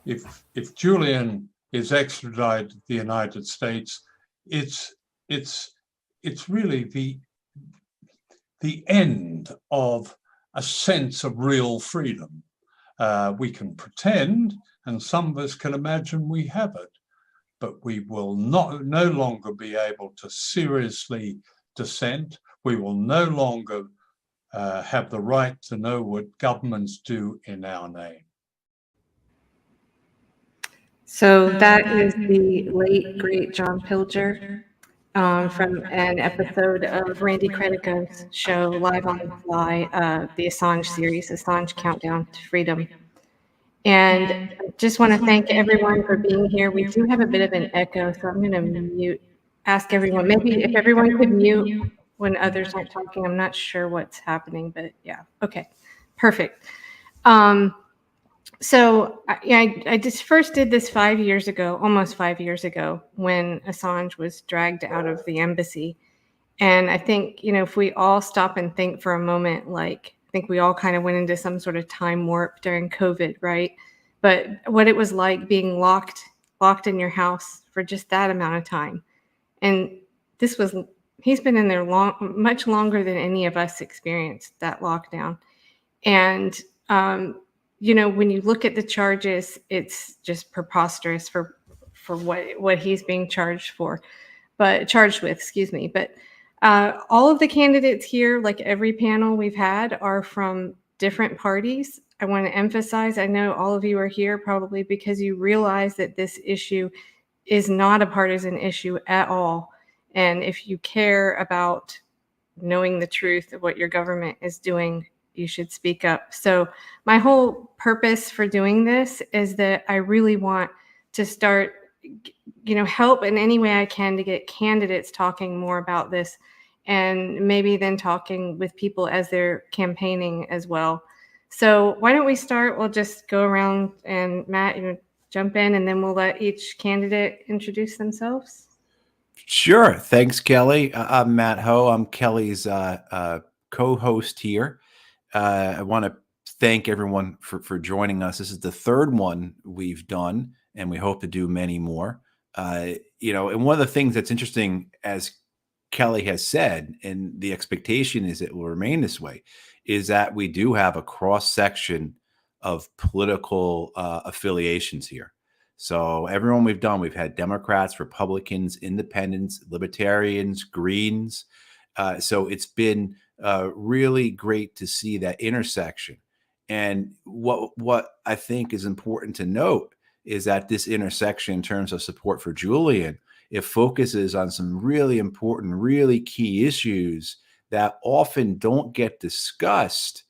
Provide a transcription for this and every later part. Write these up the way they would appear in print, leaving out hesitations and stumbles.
if Julian is extradited to the United States, it's really the end of a sense of real freedom. We can pretend, and some of us can imagine we have it, but we will no longer be able to seriously dissent. We will no longer have the right to know what governments do in our name. So that is the late, great John Pilger from an episode of Randy Credica's show, Live on the Fly, the Assange series, Assange Countdown to Freedom. And I just want to thank everyone for being here. We do have a bit of an echo, so I'm going to ask everyone, maybe if everyone could mute when others aren't talking. I'm not sure what's happening, but yeah. Okay, perfect. So I just first did this 5 years ago, almost 5 years ago, when Assange was dragged out of the embassy. And I think, if we all stop and think for a moment, like, I think we all kind of went into some sort of time warp during COVID, right? But what it was like being locked in your house for just that amount of time. And he's been in there much longer than any of us experienced that lockdown. And, when you look at the charges, it's just preposterous for what he's being charged with, excuse me. But all of the candidates here, like every panel we've had, are from different parties. I want to emphasize, I know all of you are here probably because you realize that this issue is not a partisan issue at all. And if you care about knowing the truth of what your government is doing, you should speak up. So my whole purpose for doing this is that I really want to start, help in any way I can to get candidates talking more about this, and maybe then talking with people as they're campaigning as well. So why don't we start? We'll just go around, and Matt, jump in, and then we'll let each candidate introduce themselves. Sure. Thanks, Kelly. I'm Matt Ho. I'm Kelly's co-host here. I want to thank everyone for joining us. This is the third one we've done, and we hope to do many more. And one of the things that's interesting, as Kelly has said, and the expectation is it will remain this way, is that we do have a cross-section of political affiliations here. So everyone we've done, we've had Democrats, Republicans, Independents, Libertarians, Greens. So it's been really great to see that intersection. And what I think is important to note is that this intersection, in terms of support for Julian, it focuses on some really important, really key issues that often don't get discussed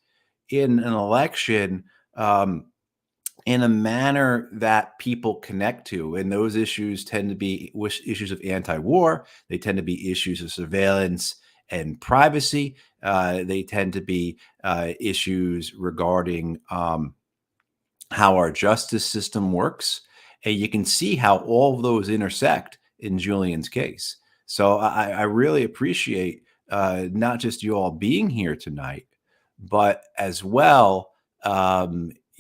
in an election in a manner that people connect to. And those issues tend to be issues of anti-war. They tend to be issues of surveillance and privacy. They tend to be issues regarding how our justice system works. And you can see how all of those intersect in Julian's case. So I really appreciate not just you all being here tonight, but as well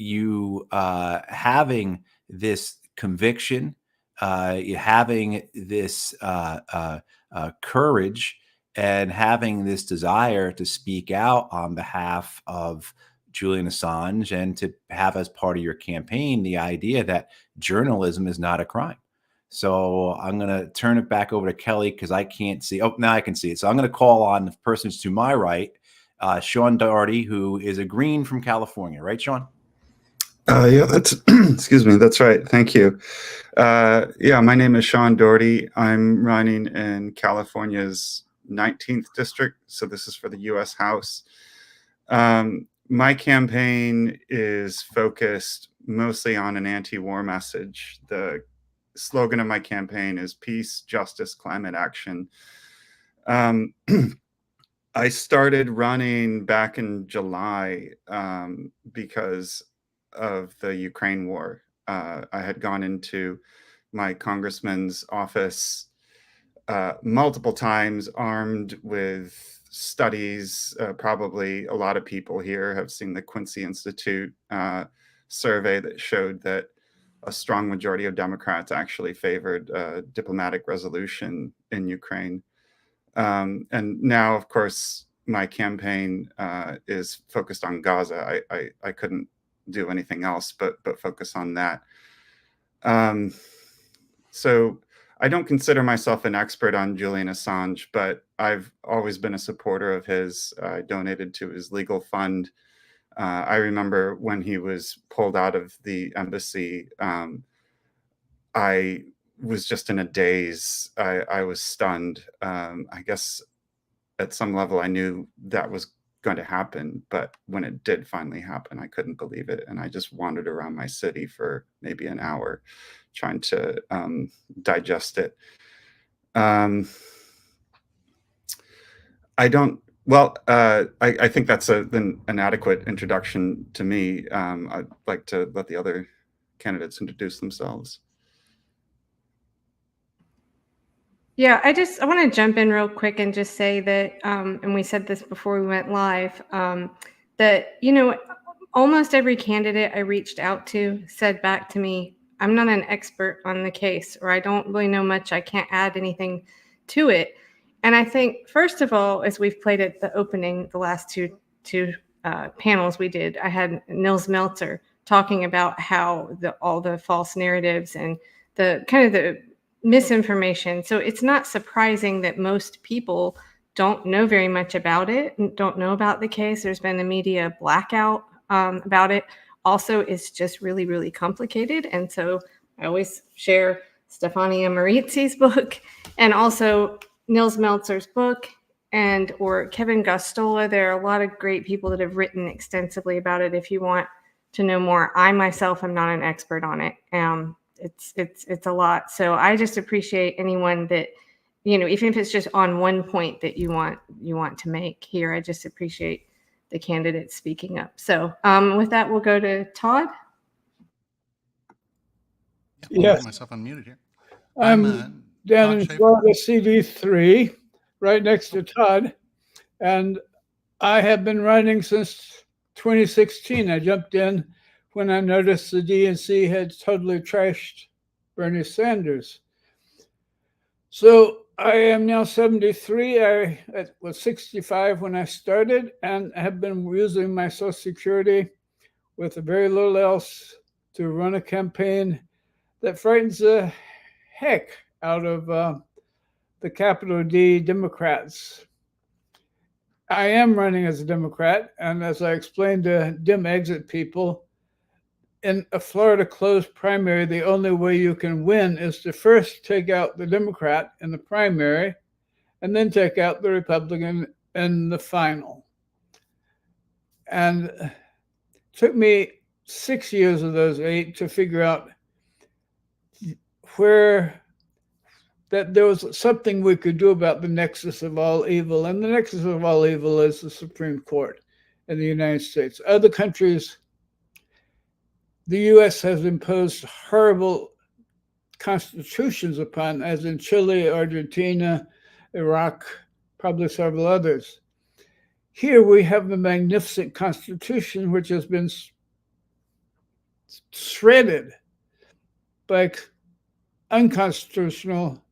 you having this conviction, having this courage, and having this desire to speak out on behalf of Julian Assange, and to have as part of your campaign the idea that journalism is not a crime. So I'm going to turn it back over to Kelly because I can't see. Oh, now I can see it. So I'm going to call on the persons to my right, Sean Doherty, who is a Green from California. Right, Sean? Yeah, that's excuse me. That's right. Thank you. Yeah, my name is Sean Doherty. I'm running in California's 19th district. So this is for the U.S. House. My campaign is focused mostly on an anti-war message. The slogan of my campaign is peace, justice, climate action. I started running back in July because of the Ukraine war. I had gone into my congressman's office multiple times armed with studies. Probably a lot of people here have seen the Quincy Institute survey that showed that a strong majority of Democrats actually favored a diplomatic resolution in Ukraine. And now, of course, my campaign is focused on Gaza. I couldn't do anything else but focus on that. So I don't consider myself an expert on Julian Assange, but I've always been a supporter of his. I donated to his legal fund. I remember when he was pulled out of the embassy, I was just in a daze. I was stunned. I guess at some level I knew that was going to happen, but when it did finally happen, I couldn't believe it. And I just wandered around my city for maybe an hour trying to digest it. I think that's an adequate introduction to me. I'd like to let the other candidates introduce themselves. Yeah, I want to jump in real quick and just say that, and we said this before we went live, that, almost every candidate I reached out to said back to me, I'm not an expert on the case, or I don't really know much. I can't add anything to it. And I think, first of all, as we've played at the opening, the last two panels we did, I had Nils Meltzer talking about how all the false narratives and the kind of the misinformation. So it's not surprising that most people don't know very much about it, don't know about the case. There's been a media blackout about it. Also, it's just really, really complicated. And so I always share Stefania Marizzi's book and also Nils Meltzer's book or Kevin Gosztola. There are a lot of great people that have written extensively about it. If you want to know more, I myself am not an expert on it. It's a lot. So I just appreciate anyone that, even if it's just on one point that you want to make here, I just appreciate the candidates speaking up. So with that, we'll go to Todd. Yeah, I'll get myself unmuted here. I'm down in Florida, CD3, right next to Todd. And I have been running since 2016. I jumped in when I noticed the DNC had totally trashed Bernie Sanders. So I am now 73. I was 65 when I started and have been using my Social Security with very little else to run a campaign that frightens the heck out of the capital D Democrats. I am running as a Democrat, and as I explained to Dem Exit people, in a Florida closed primary, the only way you can win is to first take out the Democrat in the primary and then take out the Republican in the final. And it took me 6 years of those 8 to figure out that there was something we could do about the nexus of all evil. And the nexus of all evil is the Supreme Court in the United States. Other countries, the US has imposed horrible constitutions upon, as in Chile, Argentina, Iraq, probably several others. Here we have a magnificent constitution which has been shredded by unconstitutional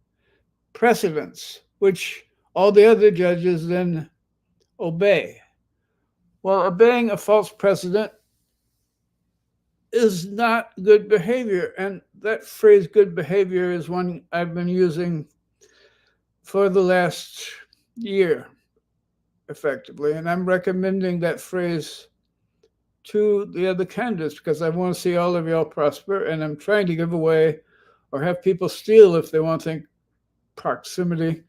precedents, which all the other judges then obey. Well, obeying a false precedent is not good behavior. And that phrase, good behavior, is one I've been using for the last year, effectively. And I'm recommending that phrase to the other candidates because I want to see all of y'all prosper. And I'm trying to give away or have people steal, if they want to think proximity,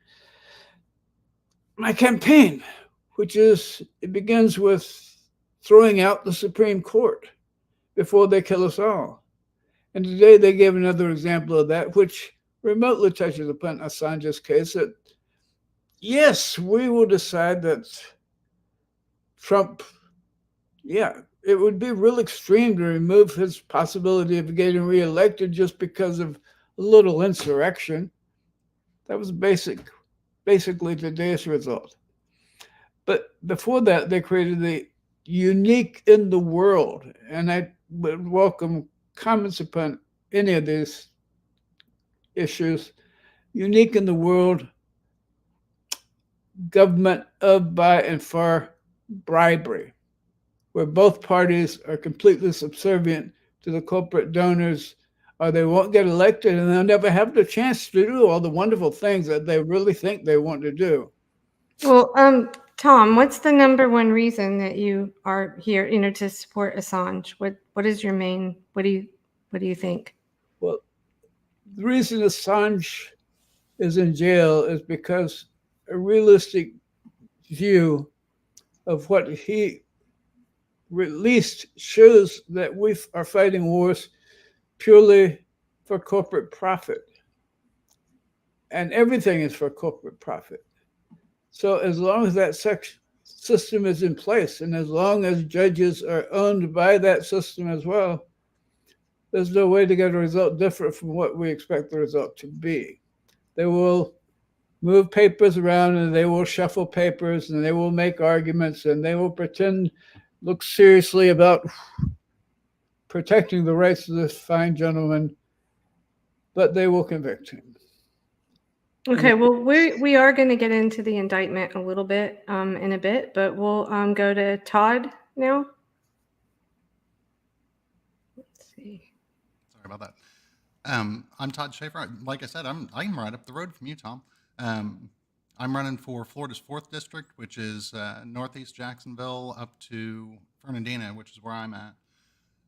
my campaign, which is, it begins with throwing out the Supreme Court before they kill us all. And today they gave another example of that, which remotely touches upon Assange's case, that yes, we will decide that Trump, it would be real extreme to remove his possibility of getting reelected just because of a little insurrection. That was basically today's result. But before that, they created the unique in the world. And I would welcome comments upon any of these issues. Unique in the world, government of, by, and for bribery, where both parties are completely subservient to the corporate donors, or they won't get elected and they'll never have the chance to do all the wonderful things that they really think they want to do. Well, Tom, what's the number one reason that you are here, to support Assange? What is your main, what do you think? Well, the reason Assange is in jail is because a realistic view of what he released shows that we are fighting wars purely for corporate profit. And everything is for corporate profit. So as long as that system is in place, and as long as judges are owned by that system as well, there's no way to get a result different from what we expect the result to be. They will move papers around, and they will shuffle papers, and they will make arguments, and they will pretend, look seriously about protecting the rights of this fine gentleman, but they will convict him. Okay, well, we are going to get into the indictment a little bit in a bit, but we'll go to Todd now. Let's see. Sorry about that. I'm Todd Schaefer. Like I said, I'm right up the road from you, Tom. I'm running for Florida's 4th District, which is northeast Jacksonville up to Fernandina, which is where I'm at.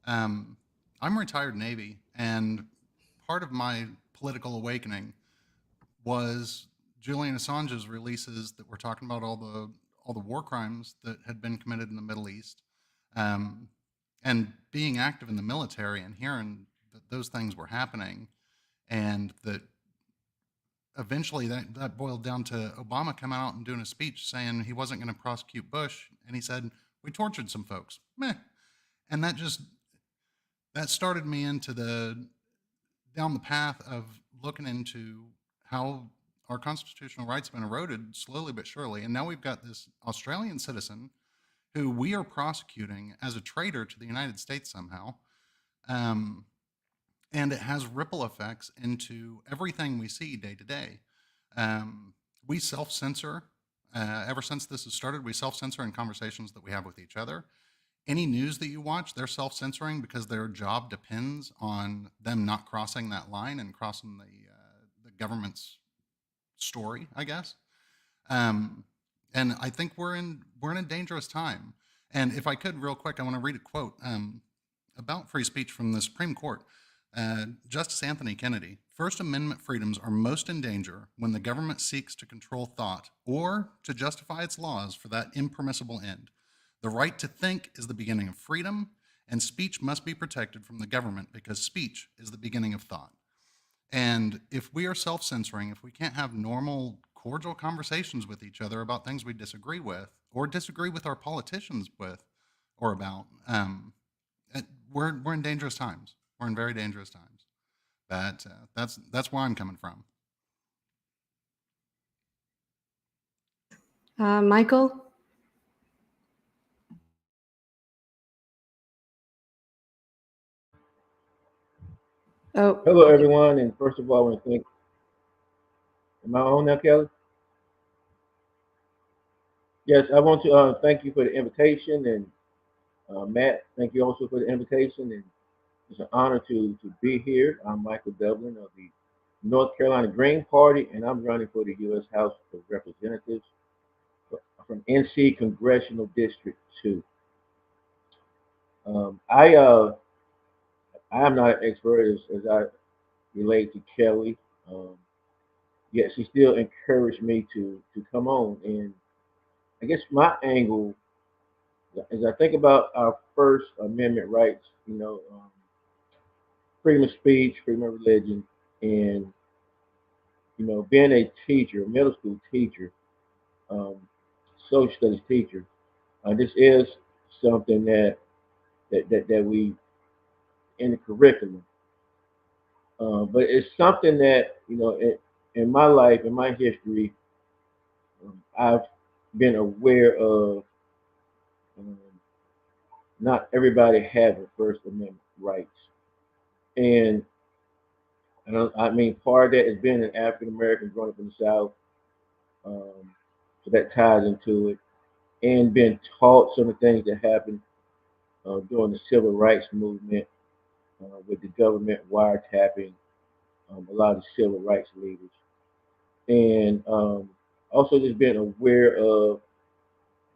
I'm retired Navy, and part of my political awakening was Julian Assange's releases that were talking about all the war crimes that had been committed in the Middle East, and being active in the military and hearing that those things were happening, and that eventually that boiled down to Obama coming out and doing a speech saying he wasn't going to prosecute Bush, and he said, we tortured some folks. Meh. And that started me into down the path of looking into how our constitutional rights have been eroded slowly but surely. And now we've got this Australian citizen who we are prosecuting as a traitor to the United States somehow. And it has ripple effects into everything we see day to day. We self-censor. Ever since this has started, we self-censor in conversations that we have with each other. Any news that you watch, they're self-censoring because their job depends on them not crossing that line and crossing the government's story, I guess. And I think we're in a dangerous time. And if I could, real quick, I want to read a quote about free speech from the Supreme Court. Justice Anthony Kennedy: First Amendment freedoms are most in danger when the government seeks to control thought or to justify its laws for that impermissible end. The right to think is the beginning of freedom, and speech must be protected from the government because speech is the beginning of thought. And if we are self-censoring, if we can't have normal, cordial conversations with each other about things we disagree with or disagree with our politicians with or about, we're in dangerous times. We're in very dangerous times. That's where I'm coming from. Michael? Oh. Hello, everyone. And first of all, I want to thank, am I on now, Kelly? Yes, I want to thank you for the invitation. And Matt, thank you also for the invitation. And it's an honor to be here. I'm Michael Dublin of the North Carolina Green Party, and I'm running for the U.S. House of Representatives from NC Congressional District 2. I am not an expert as I relate to Kelly, yet she still encouraged me to come on. And I guess my angle, as I think about our First Amendment rights, freedom of speech, freedom of religion, and being a teacher, a middle school teacher, social studies teacher, this is something that we in the curriculum. But it's something that, in my life, in my history, I've been aware of. Not everybody having First Amendment rights. And I mean, part of that has been an African American growing up in the South, so that ties into it, and been taught some of the things that happened during the civil rights movement with the government wiretapping a lot of the civil rights leaders, and also just being aware of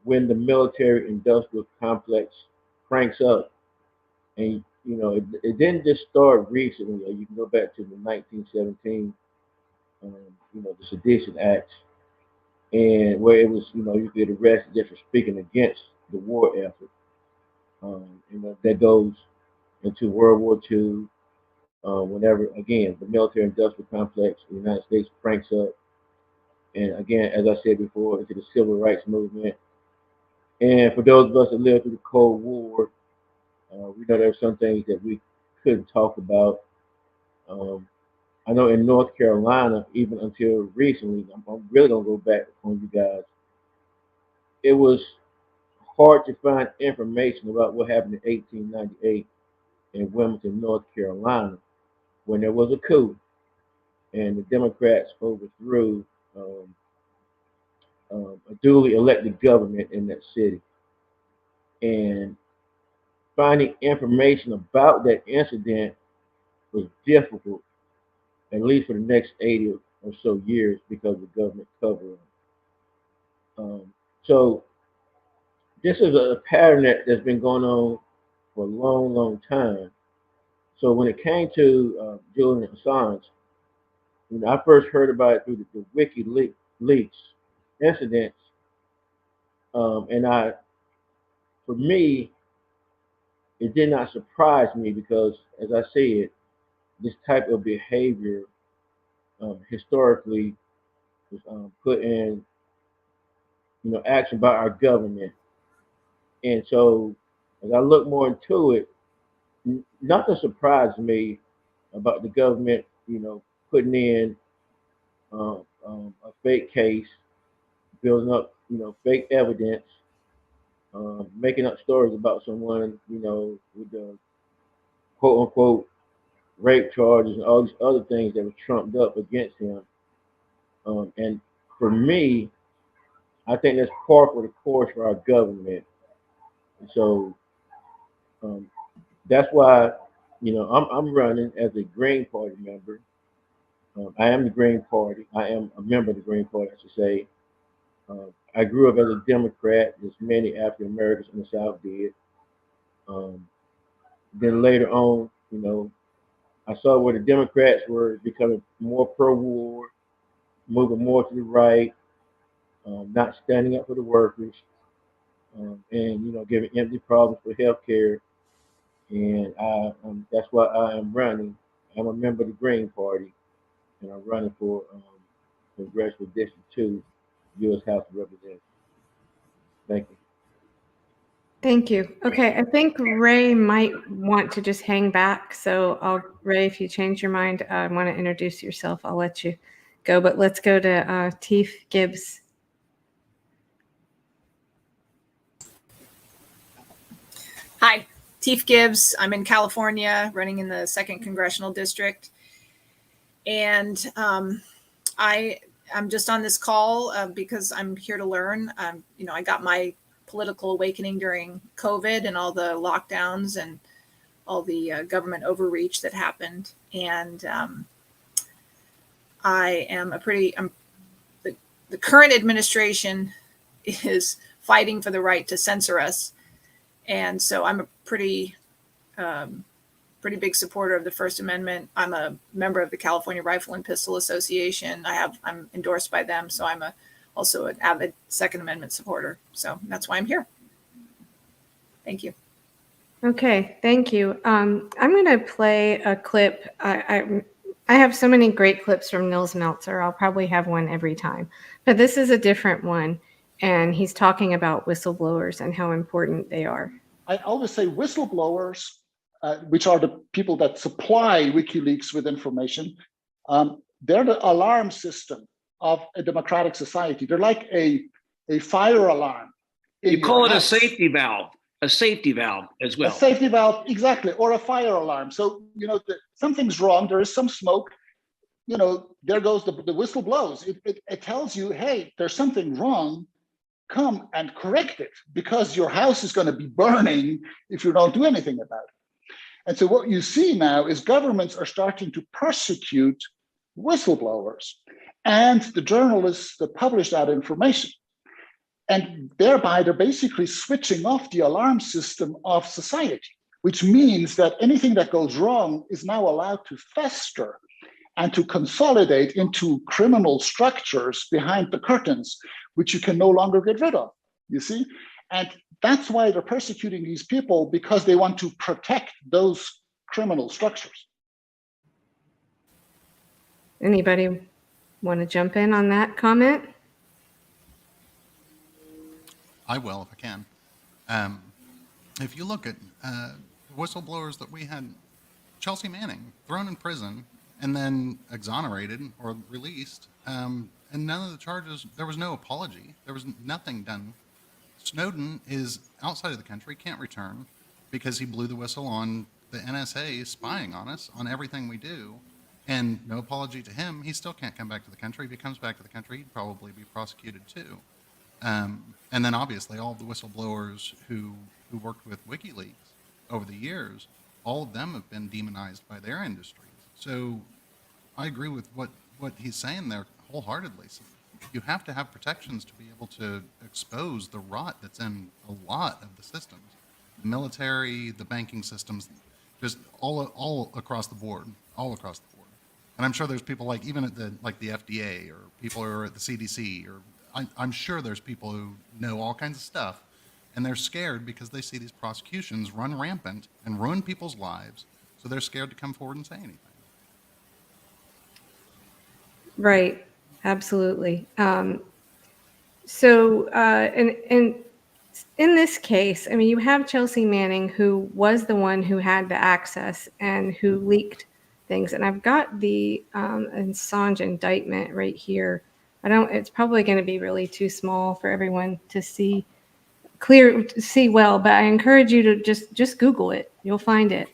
when the military-industrial complex cranks up. And it didn't just start recently. You can go back to the 1917, the Sedition Acts, and where it was, you get arrested just for speaking against the war effort. That goes into World War II. Whenever, again, the military-industrial complex in the United States cranks up, and again, as I said before, into the civil rights movement. And for those of us that lived through the Cold War, we know there are some things that we couldn't talk about. I know in North Carolina, even until recently, I'm really gonna go back on you guys. It was hard to find information about what happened in 1898 in Wilmington, North Carolina, when there was a coup and the Democrats overthrew a duly elected government in that city. And finding information about that incident was difficult, at least for the next 80 or so years, because of the government cover-up. So this is a pattern that's been going on for a long, long time. So when it came to Julian Assange, I first heard about it through the WikiLeaks incidents, and for me, it did not surprise me because, as I said, this type of behavior historically was put in, action by our government. And so, as I look more into it, nothing surprised me about the government, putting in a fake case, building up, fake evidence, making up stories about someone, with the quote unquote rape charges and all these other things that were trumped up against him. And for me, I think that's par for the course for our government. And so that's why, I'm running as a Green Party member. I am the Green Party. I am a member of the Green Party, I should say. I grew up as a Democrat, as many African Americans in the South did. Then later on, I saw where the Democrats were becoming more pro-war, moving more to the right, not standing up for the workers, and giving empty problems for health care. And that's why I am running. I'm a member of the Green Party, and I'm running for Congressional District 2, U.S. House of Representatives. Thank you. Thank you. Okay, I think Ray might want to just hang back. So Ray, if you change your mind, I want to introduce yourself. I'll let you go, but let's go to Teef Gibbs. Hi, Teef Gibbs. I'm in California, running in the 2nd Congressional District. And I'm just on this call because I'm here to learn. I got my political awakening during COVID and all the lockdowns and all the government overreach that happened. And the current administration is fighting for the right to censor us. And so I'm a pretty big supporter of the First Amendment. I'm a member of the California Rifle and Pistol Association. I'm endorsed by them. So I'm also an avid Second Amendment supporter. So that's why I'm here. Thank you. Okay, thank you. I'm going to play a clip. I have so many great clips from Nils Meltzer. I'll probably have one every time. But this is a different one. And he's talking about whistleblowers and how important they are. I always say whistleblowers, which are the people that supply WikiLeaks with information, they're the alarm system of a democratic society. They're like a fire alarm. You call it a safety valve as well. A safety valve, exactly, or a fire alarm. So, something's wrong, there is some smoke, there goes the whistle blows. It tells you, hey, there's something wrong. Come and correct it, because your house is going to be burning if you don't do anything about it. And so what you see now is governments are starting to persecute whistleblowers and the journalists that publish that information. And thereby they're basically switching off the alarm system of society, which means that anything that goes wrong is now allowed to fester and to consolidate into criminal structures behind the curtains, which you can no longer get rid of, you see? And that's why they're persecuting these people, because they want to protect those criminal structures. Anybody want to jump in on that comment? I will, if I can. If you look at whistleblowers that we had, Chelsea Manning thrown in prison and then exonerated or released, and none of the charges, there was no apology. There was nothing done. Snowden is outside of the country, can't return because he blew the whistle on the NSA spying on us, on everything we do, and no apology to him. He still can't come back to the country. If he comes back to the country, he'd probably be prosecuted too. And then obviously all of the whistleblowers who worked with WikiLeaks over the years, all of them have been demonized by their industries. So I agree with what he's saying there wholeheartedly. So you have to have protections to be able to expose the rot that's in a lot of the systems, the military, the banking systems, just all across the board, all across the board. And I'm sure there's people like even at the FDA, or people who are at the CDC, or I'm sure there's people who know all kinds of stuff, and they're scared because they see these prosecutions run rampant and ruin people's lives, so they're scared to come forward and say anything. Right, absolutely. So, and in this case, I mean, you have Chelsea Manning, who was the one who had the access and who leaked things. And I've got the Assange indictment right here. It's probably going to be really too small for everyone to see well, but I encourage you to just Google it. You'll find it.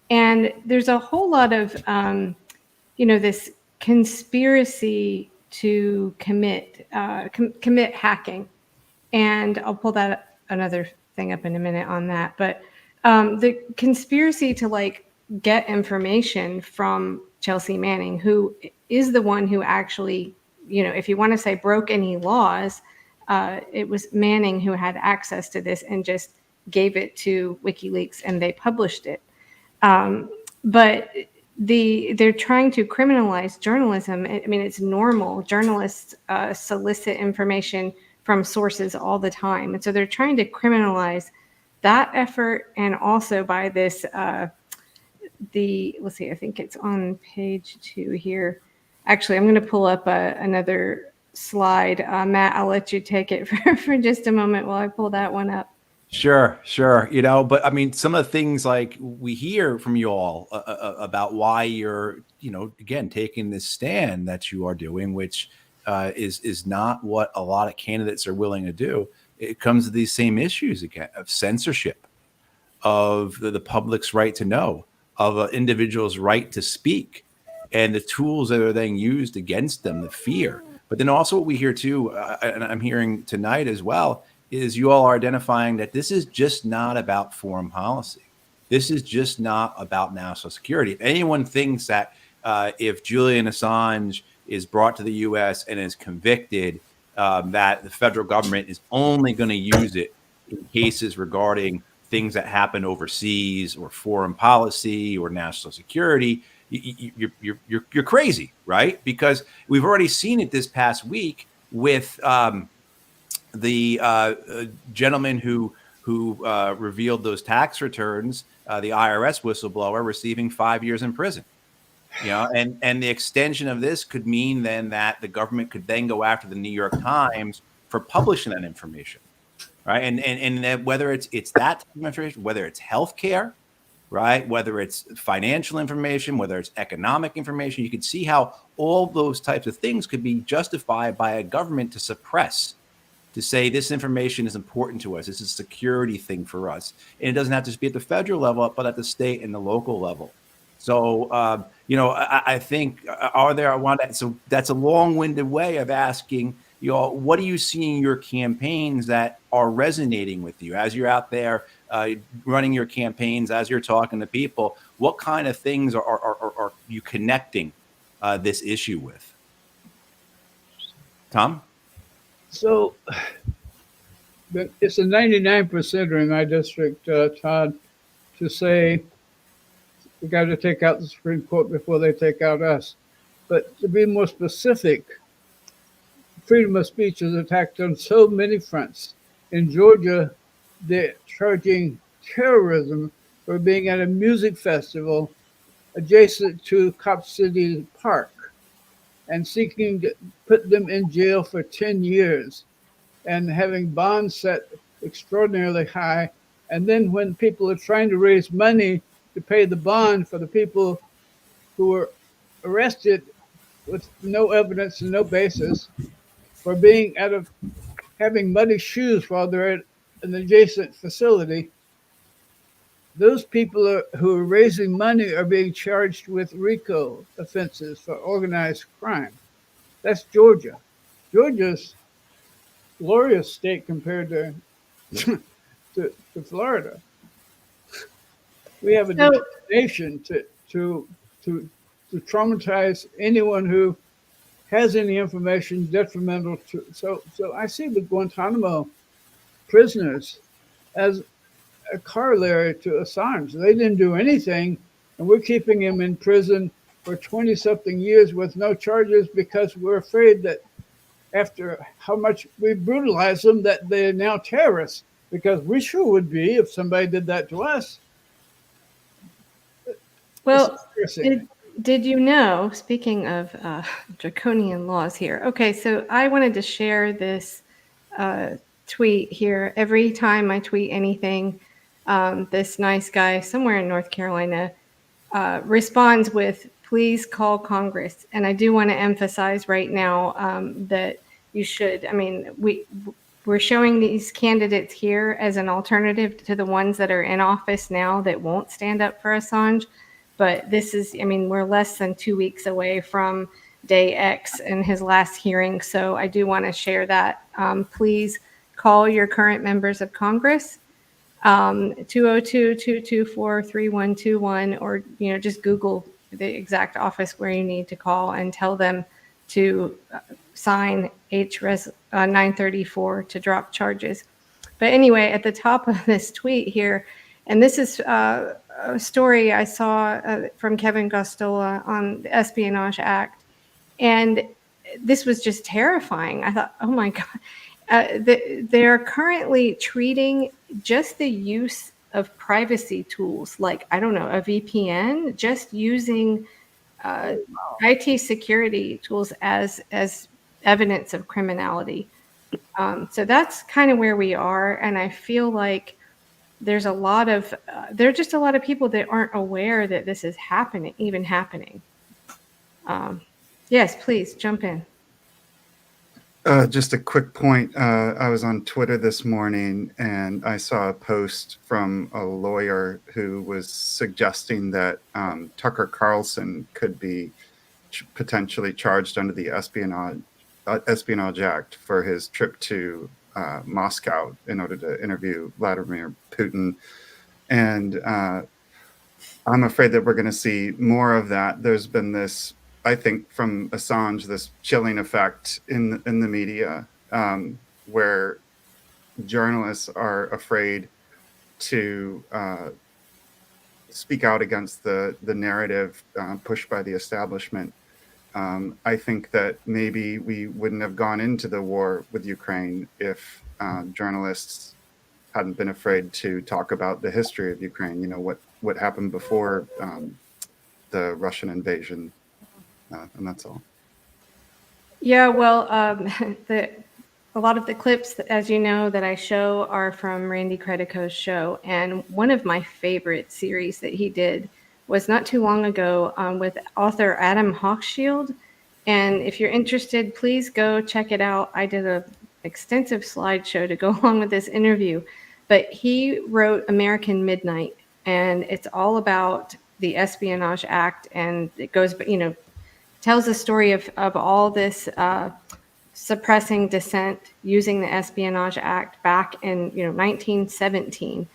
And there's a whole lot of, this conspiracy to commit hacking. And I'll pull that another thing up in a minute on that. But the conspiracy to get information from Chelsea Manning, who is the one who actually, if you want to say broke any laws, it was Manning who had access to this and just gave it to WikiLeaks and they published it. But they're trying to criminalize journalism. I mean, it's normal. Journalists solicit information from sources all the time. And so they're trying to criminalize that effort. And also by this, let's see, I think it's on page 2 here. Actually, I'm going to pull up another slide. Matt, I'll let you take it for just a moment while I pull that one up. Sure. But I mean, some of the things like we hear from you all about why you're, again, taking this stand that you are doing, which is not what a lot of candidates are willing to do. It comes to these same issues again of censorship, of the public's right to know, of an individual's right to speak, and the tools that are then used against them, the fear. But then also what we hear too, and I'm hearing tonight as well, is you all are identifying that this is just not about foreign policy. This is just not about national security. If anyone thinks that if Julian Assange is brought to the U.S. and is convicted, that the federal government is only going to use it in cases regarding things that happen overseas or foreign policy or national security, you're crazy, right? Because we've already seen it this past week with the gentleman who revealed those tax returns, the IRS whistleblower, receiving 5 years in prison. And the extension of this could mean then that the government could then go after the New York Times for publishing that information, right? And whether it's that type of information, whether it's healthcare, right, whether it's financial information, whether it's economic information, you can see how all those types of things could be justified by a government to suppress, to say this information is important to us. It's a security thing for us. And it doesn't have to just be at the federal level, but at the state and the local level. So, I think, so that's a long-winded way of asking, what do you see in your campaigns that are resonating with you as you're out there running your campaigns, as you're talking to people? What kind of things are you connecting this issue with? Tom? So it's a 99% in my district, Todd, to say we got to take out the Supreme Court before they take out us. But to be more specific, freedom of speech is attacked on so many fronts. In Georgia, they're charging terrorism for being at a music festival adjacent to Cop City Park and seeking to put them in jail for 10 years and having bonds set extraordinarily high. And then when people are trying to raise money to pay the bond for the people who were arrested with no evidence and no basis for being having muddy shoes while they're at an adjacent facility, those people who are raising money are being charged with RICO offenses for organized crime. That's Georgia. Georgia's a glorious state compared to Florida. We have a determination to traumatize anyone who has any information detrimental to. So I see the Guantanamo prisoners as a corollary to Assange. They didn't do anything, and we're keeping him in prison for 20-something years with no charges because we're afraid that after how much we brutalize them, that they're now terrorists, because we sure would be if somebody did that to us. Well, did you know, speaking of draconian laws here, okay, so I wanted to share this tweet here. Every time I tweet anything, this nice guy somewhere in North Carolina responds with, please call Congress. And I do want to emphasize right now that you should, I mean, we're showing these candidates here as an alternative to the ones that are in office now that won't stand up for Assange. But this is, I mean, we're less than 2 weeks away from day X and his last hearing. So I do want to share that. Please call your current members of Congress, 202-224-3121, or, just Google the exact office where you need to call and tell them to sign HRES 934 to drop charges. But anyway, at the top of this tweet here, and this is a story I saw from Kevin Gostola on the Espionage Act, and this was just terrifying. I thought, oh my God. They're currently treating just the use of privacy tools, like, I don't know, a VPN, just using IT security tools as evidence of criminality. So that's kind of where we are. And I feel like there's there are just a lot of people that aren't aware that this is happening. Yes, please jump in. Just a quick point. I was on Twitter this morning and I saw a post from a lawyer who was suggesting that Tucker Carlson could be potentially charged under the Espionage Act for his trip to Moscow in order to interview Vladimir Putin. And I'm afraid that we're going to see more of that. There's been this, I think, from Assange, this chilling effect in the media, where journalists are afraid to speak out against the narrative pushed by the establishment. I think that maybe we wouldn't have gone into the war with Ukraine if journalists hadn't been afraid to talk about the history of Ukraine. What happened before the Russian invasion. And that's all. Yeah, well, a lot of the clips, as you know, that I show are from Randy Credico's show. And one of my favorite series that he did was not too long ago with author Adam Hochschild. And if you're interested, please go check it out. I did an extensive slideshow to go along with this interview. But he wrote American Midnight, and it's all about the Espionage Act, and it goes, tells the story of all this suppressing dissent using the Espionage Act back in 1917.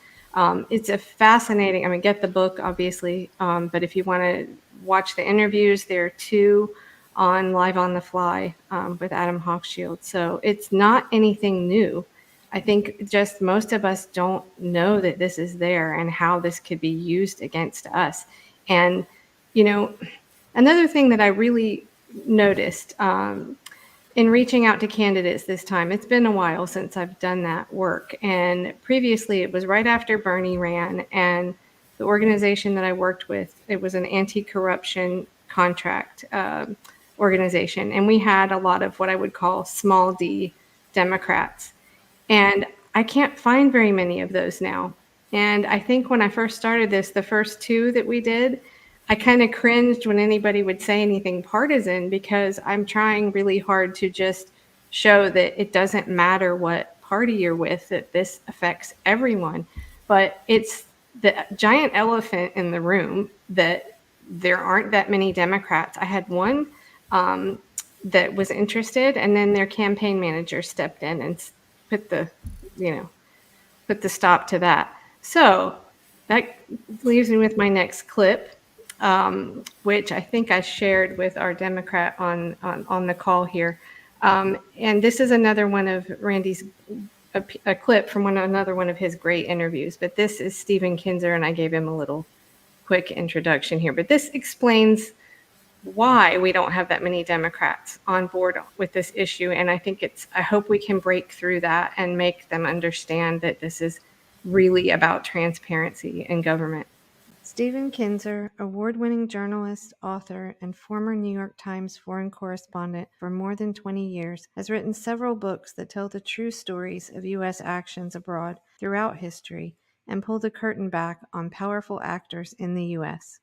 It's a fascinating. Get the book obviously, but if you want to watch the interviews, there are 2 on Live on the Fly with Adam Hochschild. So it's not anything new. I think just most of us don't know that this is there and how this could be used against us. And, another thing that I really noticed in reaching out to candidates this time, it's been a while since I've done that work. And previously it was right after Bernie ran, and the organization that I worked with, it was an anti-corruption contract organization. And we had a lot of what I would call small d Democrats. And I can't find very many of those now. And I think when I first started this, the first 2 that we did, I kind of cringed when anybody would say anything partisan, because I'm trying really hard to just show that it doesn't matter what party you're with, that this affects everyone. But it's the giant elephant in the room that there aren't that many Democrats. I had one that was interested, and then their campaign manager stepped in and put the stop to that. So that leaves me with my next clip, which I think I shared with our Democrat on the call here. And this is another one of Randy's, a clip from another one of his great interviews. But this is Stephen Kinzer, and I gave him a little quick introduction here. But this explains why we don't have that many Democrats on board with this issue. And I hope we can break through that and make them understand that this is really about transparency in government. Stephen Kinzer, award-winning journalist, author, and former New York Times foreign correspondent for more than 20 years, has written several books that tell the true stories of U.S. actions abroad throughout history and pull the curtain back on powerful actors in the U.S.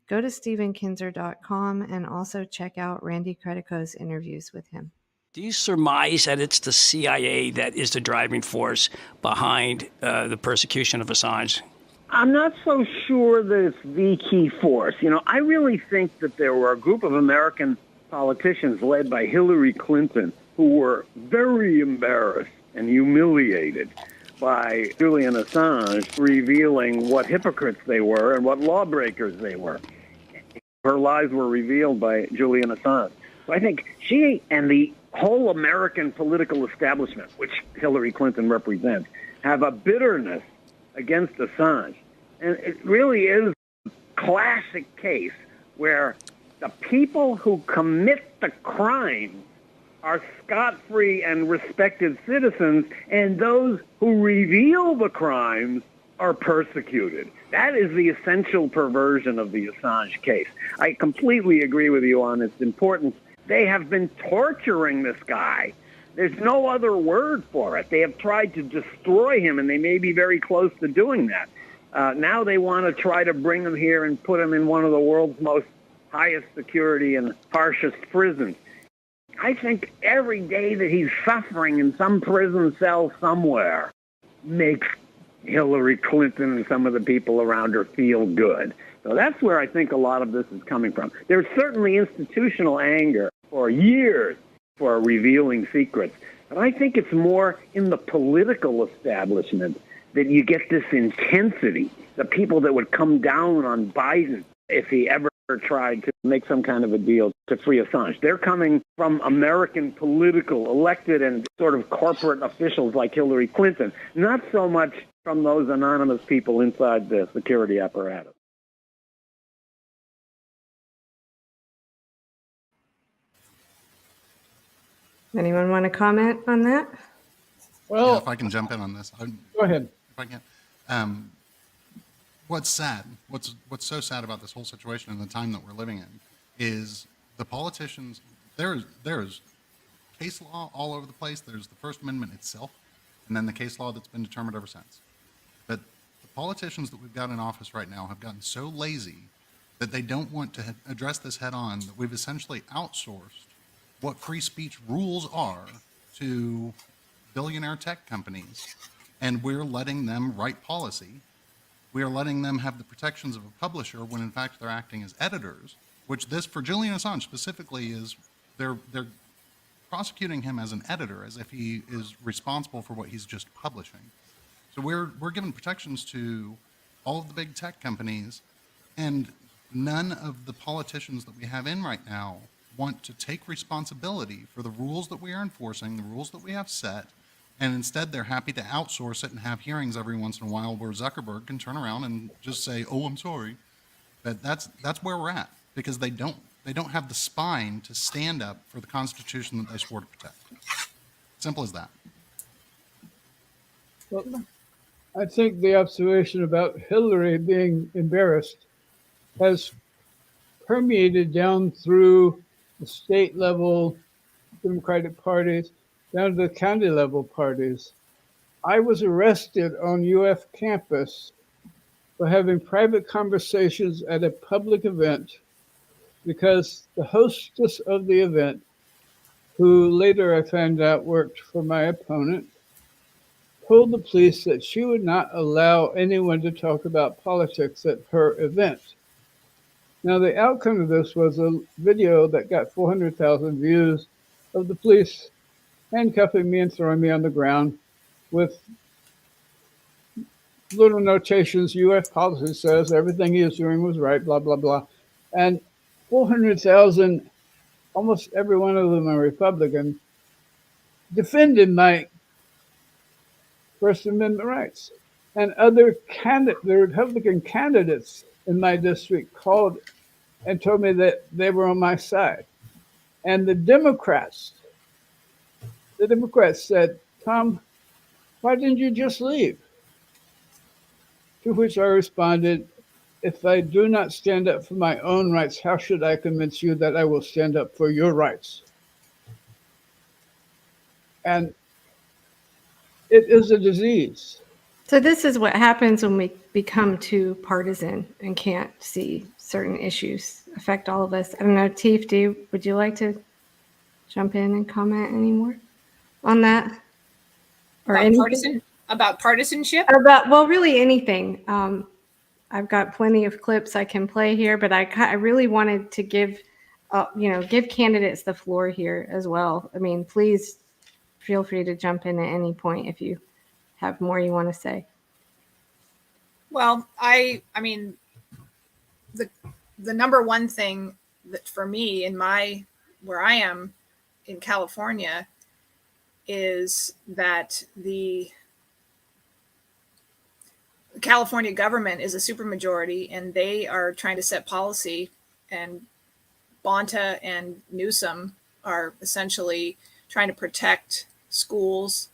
Go to StephenKinzer.com and also check out Randy Credico's interviews with him. Do you surmise that it's the CIA that is the driving force behind the persecution of Assange? I'm not so sure that it's the key force. I really think that there were a group of American politicians led by Hillary Clinton who were very embarrassed and humiliated by Julian Assange revealing what hypocrites they were and what lawbreakers they were. Her lies were revealed by Julian Assange. So I think she and the whole American political establishment, which Hillary Clinton represents, have a bitterness against Assange. And it really is a classic case where the people who commit the crime are scot-free and respected citizens, and those who reveal the crimes are persecuted. That is the essential perversion of the Assange case. I completely agree with you on its importance. They have been torturing this guy. There's no other word for it. They have tried to destroy him, and they may be very close to doing that. Now they want to try to bring him here and put him in one of the world's most highest security and harshest prisons. I think every day that he's suffering in some prison cell somewhere makes Hillary Clinton and some of the people around her feel good. So that's where I think a lot of this is coming from. There's certainly institutional anger for years for revealing secrets, but I think it's more in the political establishment that you get this intensity. The people that would come down on Biden if he ever tried to make some kind of a deal to free Assange. They're coming from American political, elected and sort of corporate officials like Hillary Clinton, not so much from those anonymous people inside the security apparatus. Anyone want to comment on that? Well, Yeah, if I can jump in on this. Go ahead. If I can. What's sad, what's so sad about this whole situation and the time that we're living in is the politicians, there's case law all over the place. There's the First Amendment itself, and then the case law that's been determined ever since. But the politicians that we've got in office right now have gotten so lazy that they don't want to address this head on, that we've essentially outsourced what free speech rules are to billionaire tech companies, and we're letting them write policy We are letting them have the protections of a publisher when in fact they're acting as editors, which this, for Julian Assange specifically, is they're prosecuting him as an editor, as if he is responsible for what he's just publishing. So we're giving protections to all of the big tech companies, and none of the politicians that we have in right now want to take responsibility for the rules that we are enforcing, the rules that we have set, and instead they're happy to outsource it and have hearings every once in a while where Zuckerberg can turn around and just say, "Oh, I'm sorry." But that's where we're at, because they don't have the spine to stand up for the Constitution that they swore to protect. Simple as that. Well, I think the observation about Hillary being embarrassed has permeated down through the state level Democratic parties, down to the county level parties. I was arrested on UF campus for having private conversations at a public event because the hostess of the event, who later I found out worked for my opponent, told the police that she would not allow anyone to talk about politics at her event. Now, the outcome of this was a video that got 400,000 views of the police handcuffing me and throwing me on the ground with little notations. U.S. policy says everything he was doing was right, blah, blah, blah. And 400,000, almost every one of them are Republican, defended my First Amendment rights. And other the Republican candidates in my district called and told me that they were on my side. And the Democrats said, "Tom, why didn't you just leave?" To which I responded, "If I do not stand up for my own rights, how should I convince you that I will stand up for your rights?" And it is a disease. So this is what happens when we become too partisan and can't see certain issues affect all of us. I don't know, Tiff, would you like to jump in and comment any more on that? Or about partisanship? Well, really anything. I've got plenty of clips I can play here, but I really wanted to give candidates the floor here as well. I mean, please feel free to jump in at any point if you have more you want to say. Well, I mean, the number one thing that for me where I am in California is that the California government is a supermajority, and they are trying to set policy, and Bonta and Newsom are essentially trying to protect schools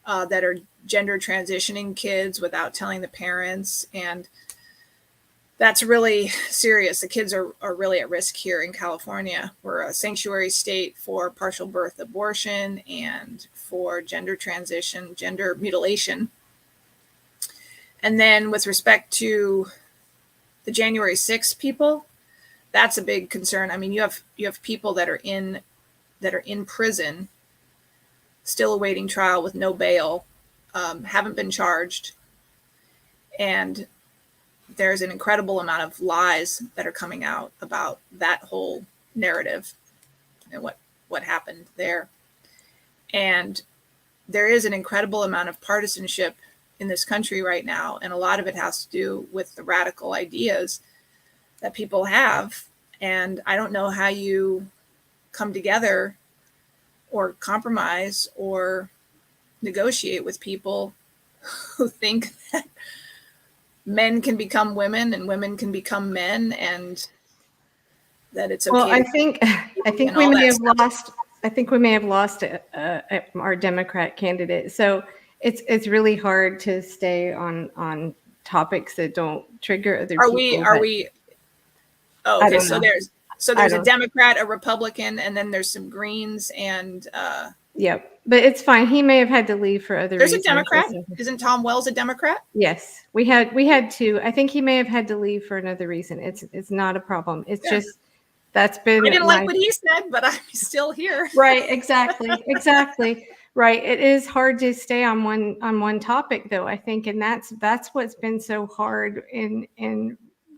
that are gender transitioning kids without telling the parents. And that's really serious. The kids are really at risk here in California. We're a sanctuary state for partial birth abortion and for gender transition, gender mutilation. And then with respect to the January 6th people, that's a big concern. I mean, you have people that are in prison, still awaiting trial with no bail, haven't been charged. And there's an incredible amount of lies that are coming out about that whole narrative and what happened there. And there is an incredible amount of partisanship in this country right now. And a lot of it has to do with the radical ideas that people have. And I don't know how you come together or compromise or negotiate with people who think that men can become women and women can become men, and that it's okay. Well, I think we may have lost. I think we may have lost our Democrat candidate. So it's really hard to stay on topics that don't trigger other people. Are we? Oh, okay. So there's a Democrat, a Republican, and then there's some Greens and. Yep, but it's fine. He may have had to leave for other reasons. There's a Democrat. Isn't Tom Wells a Democrat? Yes, we had two. I think he may have had to leave for another reason. It's not a problem. It's just that's been. I didn't like what he said, but I'm still here. Right. Exactly. Right. It is hard to stay on one topic, though, I think, and that's what's been so hard in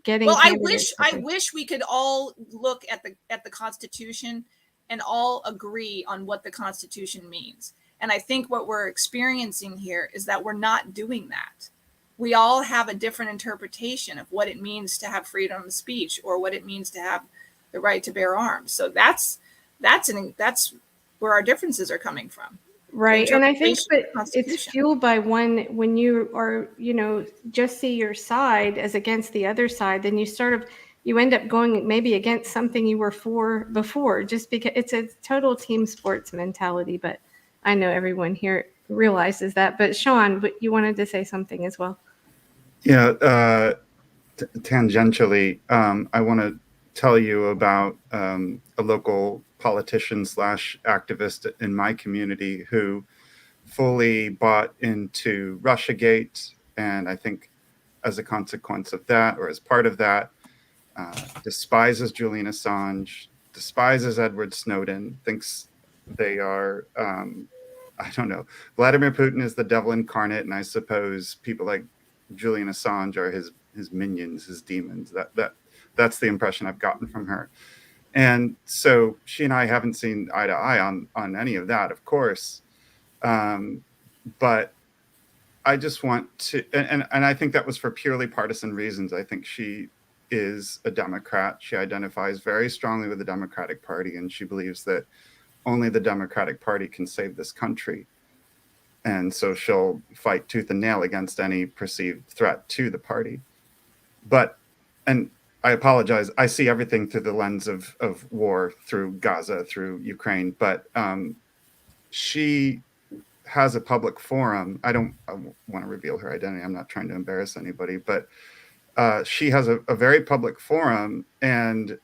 getting Well, candidates. I wish we could all look at the Constitution and all agree on what the Constitution means. And I think what we're experiencing here is that we're not doing that. We all have a different interpretation of what it means to have freedom of speech or what it means to have the right to bear arms. So that's where our differences are coming from. Right. And I think that it's Constitution. fueled by when you are, just see your side as against the other side, then you end up going maybe against something you were for before, just because it's a total team sports mentality. But I know everyone here realizes that. But Sean, you wanted to say something as well. Yeah, tangentially, I want to tell you about a local politician / activist in my community who fully bought into Russiagate, and I think as a consequence of that, or as part of that, despises Julian Assange, despises Edward Snowden, thinks they are, I don't know, Vladimir Putin is the devil incarnate, and I suppose people like Julian Assange are his minions, his demons. That's the impression I've gotten from her. And so she and I haven't seen eye to eye on any of that, of course. But I just want to, and I think that was for purely partisan reasons. I think she is a Democrat. She identifies very strongly with the Democratic Party, and she believes that only the Democratic Party can save this country. And so she'll fight tooth and nail against any perceived threat to the party. But, and I apologize, I see everything through the lens of war, through Gaza, through Ukraine, but she has a public forum. I want to reveal her identity. I'm not trying to embarrass anybody, but she has a very public forum, and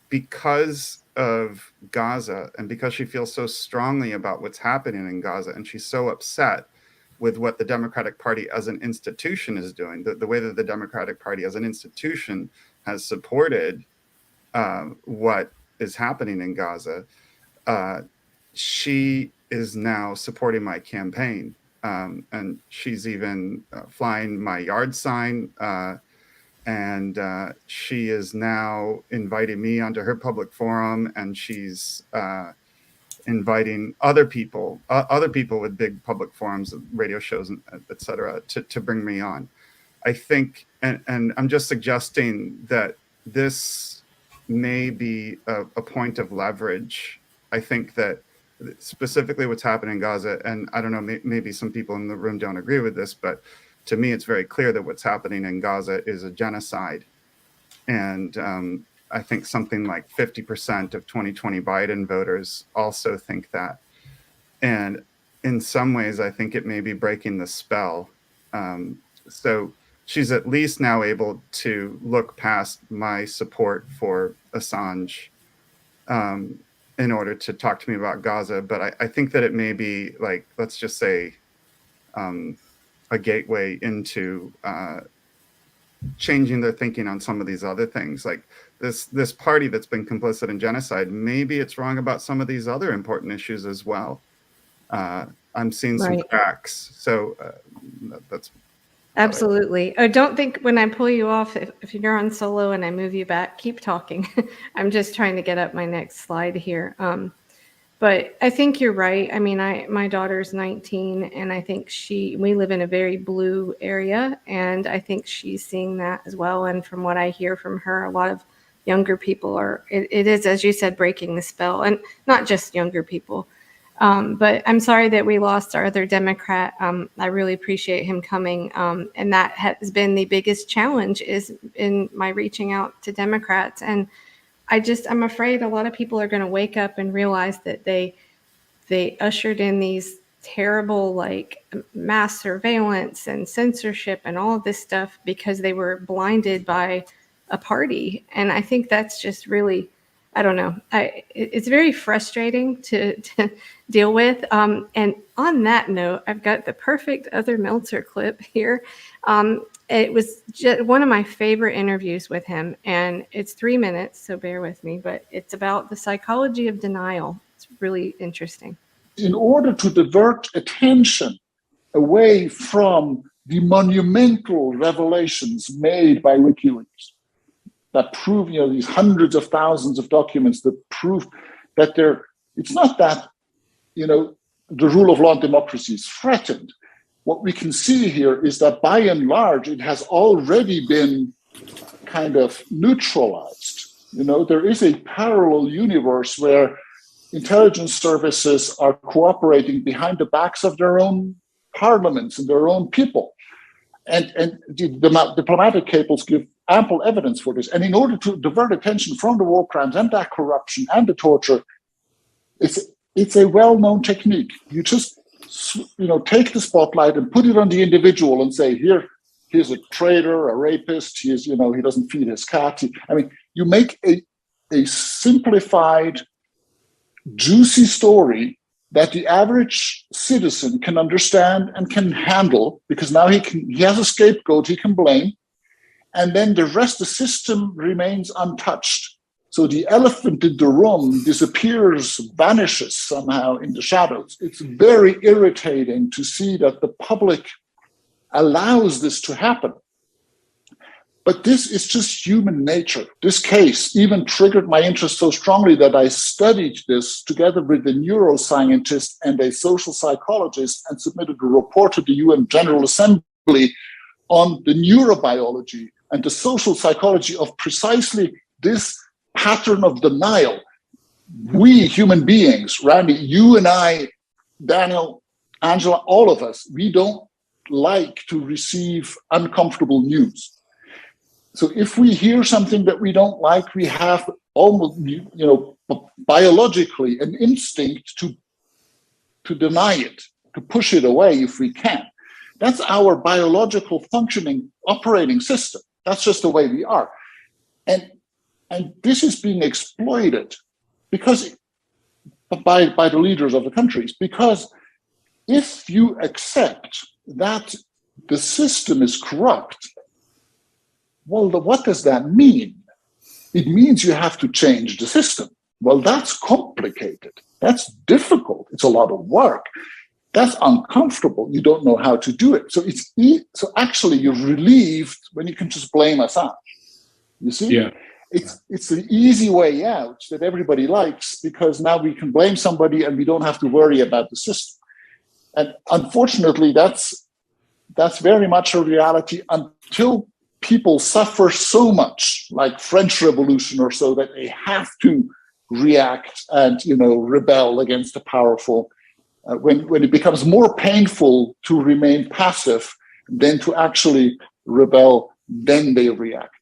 because of Gaza, and because she feels so strongly about what's happening in Gaza, and she's so upset with what the Democratic Party as an institution is doing, the way that the Democratic Party as an institution has supported what is happening in Gaza, she is now supporting my campaign. And she's even flying my yard sign, and she is now inviting me onto her public forum, and she's inviting other people with big public forums, radio shows, et cetera, to bring me on. I think, and I'm just suggesting that this may be a point of leverage. I think that specifically what's happening in Gaza, and I don't know, maybe some people in the room don't agree with this, but to me, it's very clear that what's happening in Gaza is a genocide. And I think something like 50% of 2020 Biden voters also think that. And in some ways, I think it may be breaking the spell. So she's at least now able to look past my support for Assange in order to talk to me about Gaza. But I think that it may be, like, let's just say, a gateway into changing their thinking on some of these other things. Like this party that's been complicit in genocide, maybe it's wrong about some of these other important issues as well. I'm seeing some cracks. So that's absolutely. Oh, don't think when I pull you off, if you're on solo and I move you back, keep talking. I'm just trying to get up my next slide here. But I think you're right. I mean, my daughter's 19, and I think we live in a very blue area, and I think she's seeing that as well. And from what I hear from her, a lot of younger people it is, as you said, breaking the spell, and not just younger people. But I'm sorry that we lost our other Democrat. I really appreciate him coming. And that has been the biggest challenge, is in my reaching out to Democrats. And I'm afraid a lot of people are going to wake up and realize that they ushered in these terrible, like, mass surveillance and censorship and all of this stuff because they were blinded by a party. And I think that's just really, I don't know. It's very frustrating to deal with. And on that note, I've got the perfect other Meltzer clip here. It was just one of my favorite interviews with him, and it's 3 minutes, so bear with me, but it's about the psychology of denial. It's really interesting. in order to divert attention away from the monumental revelations made by WikiLeaks that prove, these hundreds of thousands of documents that prove that it's not that, the rule of law and democracy is threatened. What we can see here is that by and large, it has already been kind of neutralized. There is a parallel universe where intelligence services are cooperating behind the backs of their own parliaments and their own people. And the diplomatic cables give ample evidence for this. And in order to divert attention from the war crimes and that corruption and the torture, it's a well-known technique. You just, take the spotlight and put it on the individual and say, here's a traitor, a rapist, he doesn't feed his cat. You make a simplified, juicy story that the average citizen can understand and can handle, because now he has a scapegoat he can blame, and then the rest of the system remains untouched. So the elephant in the room disappears, vanishes somehow in the shadows. It's very irritating to see that the public allows this to happen. But this is just human nature. This case even triggered my interest so strongly that I studied this together with a neuroscientist and a social psychologist and submitted a report to the UN General Assembly on the neurobiology and the social psychology of precisely this pattern of denial. We human beings, Randy, you and I, Daniel, Angela, all of us, we don't like to receive uncomfortable news. So if we hear something that we don't like, we have almost, biologically an instinct to deny it, to push it away if we can. That's our biological functioning operating system. That's just the way we are. And this is being exploited because by the leaders of the countries, because if you accept that the system is corrupt, well, what does that mean? It means you have to change the system. Well, that's complicated. That's difficult. It's a lot of work. That's uncomfortable. You don't know how to do it. So actually, you're relieved when you can just blame Assange. You see? Yeah. It's the easy way out that everybody likes, because now we can blame somebody and we don't have to worry about the system. And unfortunately, that's very much a reality until people suffer so much, like French Revolution or so, that they have to react and rebel against the powerful. When it becomes more painful to remain passive than to actually rebel, then they react.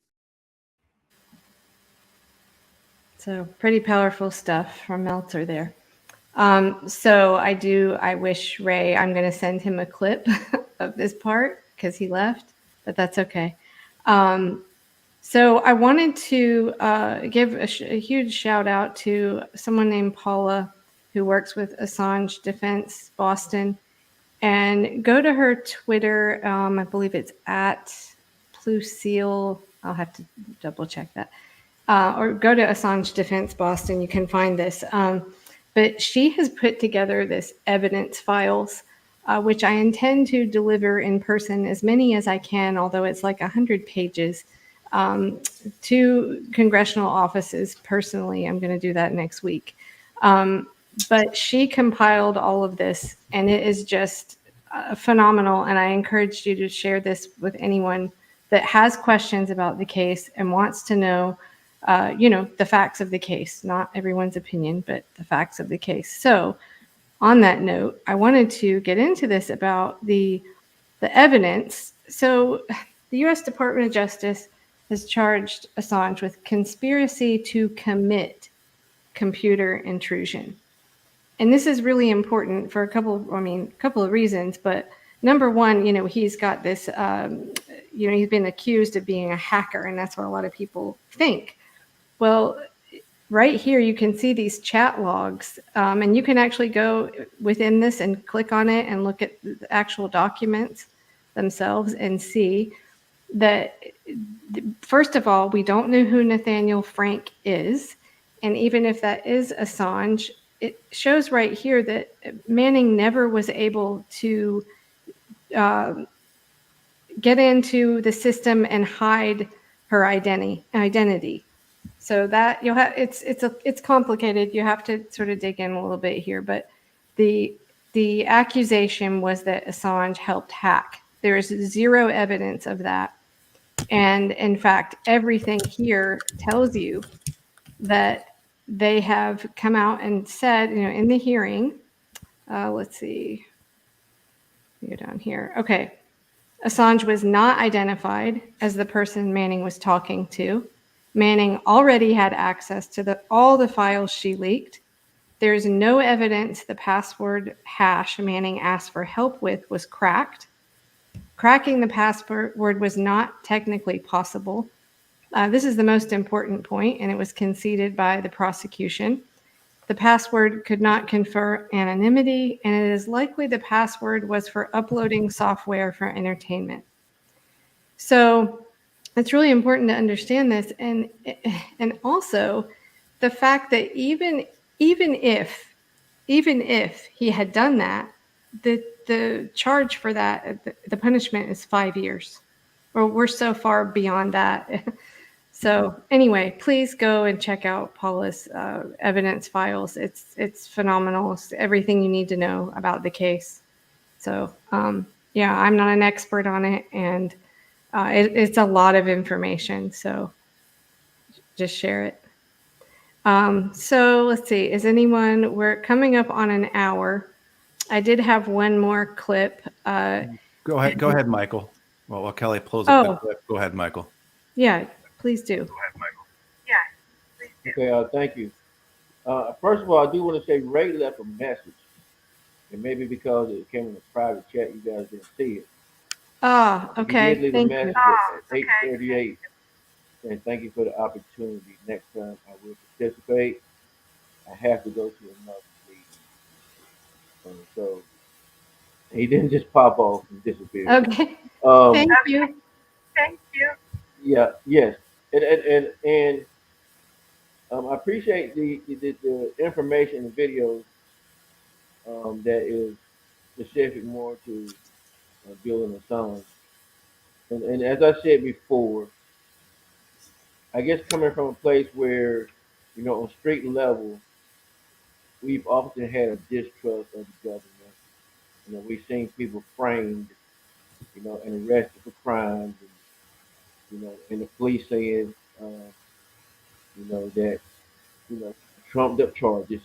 So pretty powerful stuff from Meltzer there. So I wish Ray, I'm going to send him a clip of this part because he left, but that's okay. So I wanted to give a huge shout out to someone named Paula who works with Assange Defense Boston, and go to her Twitter. I believe it's at Pluseal. I'll have to double check that. Or go to Assange Defense Boston. You can find this. But she has put together this evidence files, which I intend to deliver in person, as many as I can, although it's like 100 pages, to congressional offices personally. I'm going to do that next week. But she compiled all of this, and it is just phenomenal. And I encourage you to share this with anyone that has questions about the case and wants to know, the facts of the case, not everyone's opinion, but the facts of the case. So on that note, I wanted to get into this about the evidence. So the U.S. Department of Justice has charged Assange with conspiracy to commit computer intrusion. And this is really important for a couple of reasons. But number one, he's got this, he's been accused of being a hacker, and that's what a lot of people think. Well, right here, you can see these chat logs, and you can actually go within this and click on it and look at the actual documents themselves and see that, first of all, we don't know who Nathaniel Frank is. And even if that is Assange, it shows right here that Manning never was able to get into the system and hide her identity. So that you'll have it's complicated. You have to sort of dig in a little bit here, but the accusation was that Assange helped hack. There is zero evidence of that. And in fact, everything here tells you that they have come out and said, in the hearing, let's see, go down here. Okay. Assange was not identified as the person Manning was talking to. Manning already had access to all the files she leaked. There is no evidence the password hash Manning asked for help with was cracked. Cracking the password was not technically possible. This is the most important point, and it was conceded by the prosecution. The password could not confer anonymity, and it is likely the password was for uploading software for entertainment. So it's really important to understand this, and also the fact that even if he had done that, the charge for that, the punishment is 5 years. Or we're so far beyond that. So anyway, please go and check out Paula's evidence files. It's phenomenal. It's everything you need to know about the case. So yeah, I'm not an expert on it, and it's a lot of information. So just share it. So let's see. We're coming up on an hour. I did have one more clip. Go ahead, Michael. Well, while Kelly pulls up the clip, go ahead, Michael. Yeah, please do. Go ahead, Michael. Okay, thank you. First of all, I do want to say Ray left a message, and maybe because it came in a private chat, you guys didn't see it. Okay. He did leave a message at 8:38, and thank you for the opportunity. Next time I will participate. I have to go to another meeting. So he didn't just pop off and disappear. Okay. Thank you. Yeah. Yes. And I appreciate the information and videos that is specific more to Julian Assange. And as I said before, I guess coming from a place where, on street level, we've often had a distrust of the government. We've seen people framed, and arrested for crimes, and the police saying, that, trumped up charges,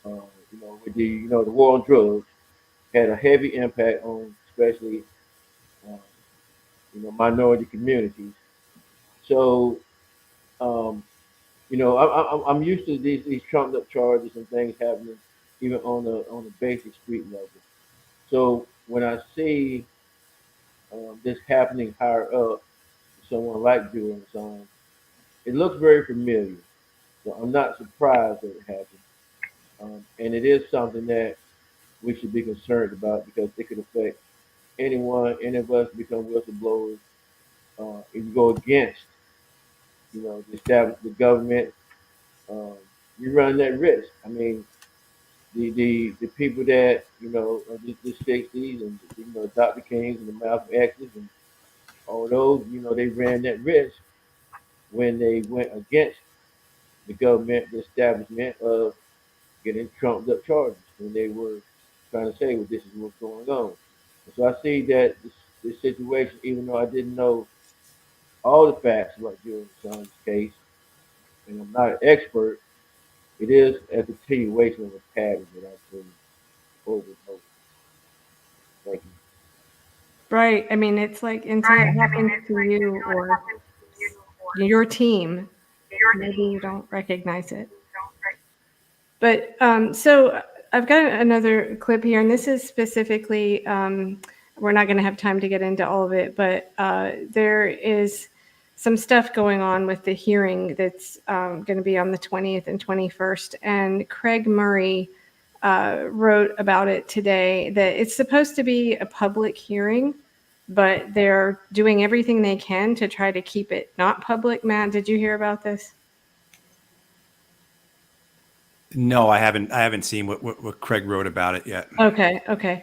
with the war on drugs had a heavy impact on especially, minority communities. So, I'm used to these trumped up charges and things happening even on the basic street level. So when I see this happening higher up, someone like Julian Assange, it looks very familiar. So I'm not surprised that it happened, and it is something that we should be concerned about because it could affect any of us become whistleblowers. If you go against, the government, you run that risk. I mean, the people that the 60s and Dr. Kings and the Malcolm X's and all those, they ran that risk when they went against the government, the establishment of getting trumped up charges when they were trying to say, well, this is what's going on. And so I see that this situation, even though I didn't know all the facts about Julian Assange's case, and I'm not an expert, it is a continuation of a pattern that I've seen over and over. Thank you. Right. I mean, it's like until it happens to you or your team, maybe you don't recognize it. But so I've got another clip here, and this is specifically, we're not going to have time to get into all of it, but there is some stuff going on with the hearing that's going to be on the 20th and 21st. And Craig Murray wrote about it today that it's supposed to be a public hearing, but they're doing everything they can to try to keep it not public. Matt, did you hear about this? No, I haven't seen what Craig wrote about it yet. Okay.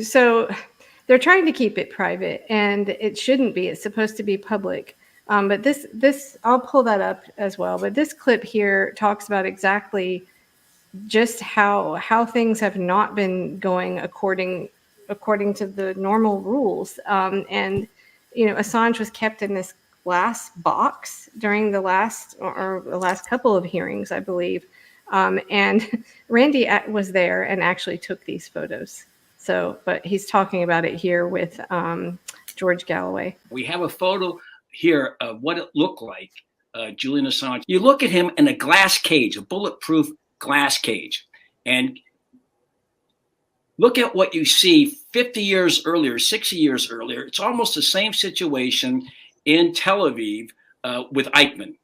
So they're trying to keep it private, and it shouldn't be. It's supposed to be public. But this I'll pull that up as well. But this clip here talks about exactly just how things have not been going according to the normal rules. And Assange was kept in this glass box during the last couple of hearings, I believe. And Randy was there and actually took these photos. So, but he's talking about it here with George Galloway. We have a photo here of what it looked like, Julian Assange. You look at him in a glass cage, a bulletproof glass cage, and look at what you see 50 years earlier, 60 years earlier. It's almost the same situation in Tel Aviv with Eichmann.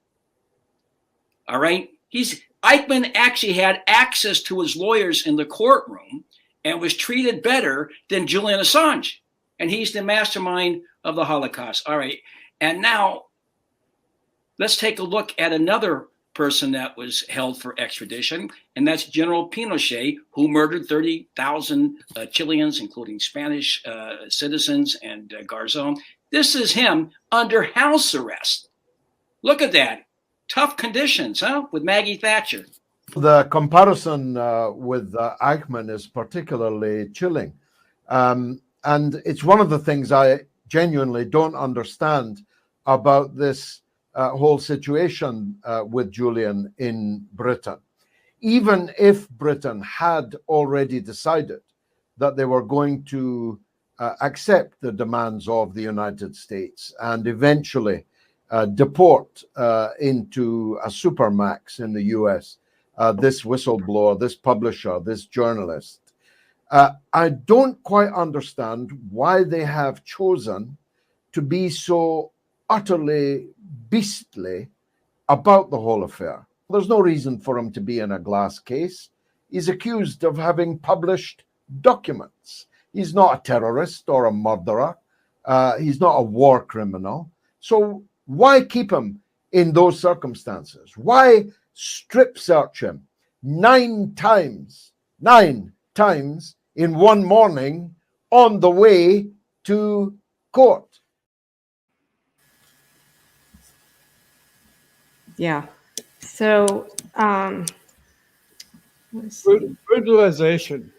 All right? Eichmann actually had access to his lawyers in the courtroom and was treated better than Julian Assange. And he's the mastermind of the Holocaust. All right. And now let's take a look at another person that was held for extradition, and that's General Pinochet, who murdered 30,000 Chileans, including Spanish citizens and Garzón. This is him under house arrest. Look at that. Tough conditions, huh? With Maggie Thatcher. The comparison with Eichmann is particularly chilling. And it's one of the things I genuinely don't understand about this whole situation with Julian in Britain. Even if Britain had already decided that they were going to accept the demands of the United States and eventually deport into a supermax in the US, this whistleblower, this publisher, this journalist, I don't quite understand why they have chosen to be so utterly beastly about the whole affair. There's no reason for him to be in a glass case. He's accused of having published documents. He's not a terrorist or a murderer. He's not a war criminal. So why keep him in those circumstances? Why strip search him 9 times in one morning on the way to court? Yeah. So, brutalization.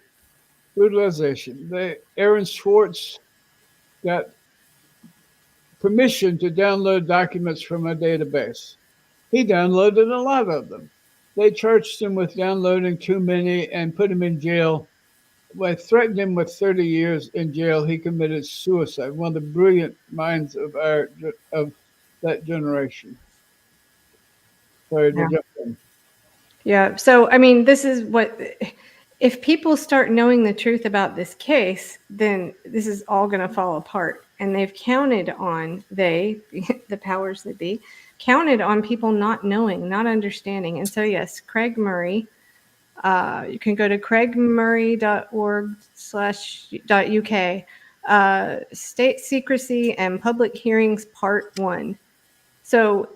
Aaron Swartz got permission to download documents from a database. He downloaded a lot of them. They charged him with downloading too many and put him in jail. They threatened him with 30 years in jail. He committed suicide. One of the brilliant minds of that generation. Sorry to jump in. Yeah. So, I mean, this is what, if people start knowing the truth about this case, then this is all going to fall apart. And they've counted on, the powers that be, counted on people not knowing, not understanding. And so, yes, Craig Murray, you can go to craigmurray.org/.uk, State Secrecy and Public Hearings Part 1. So,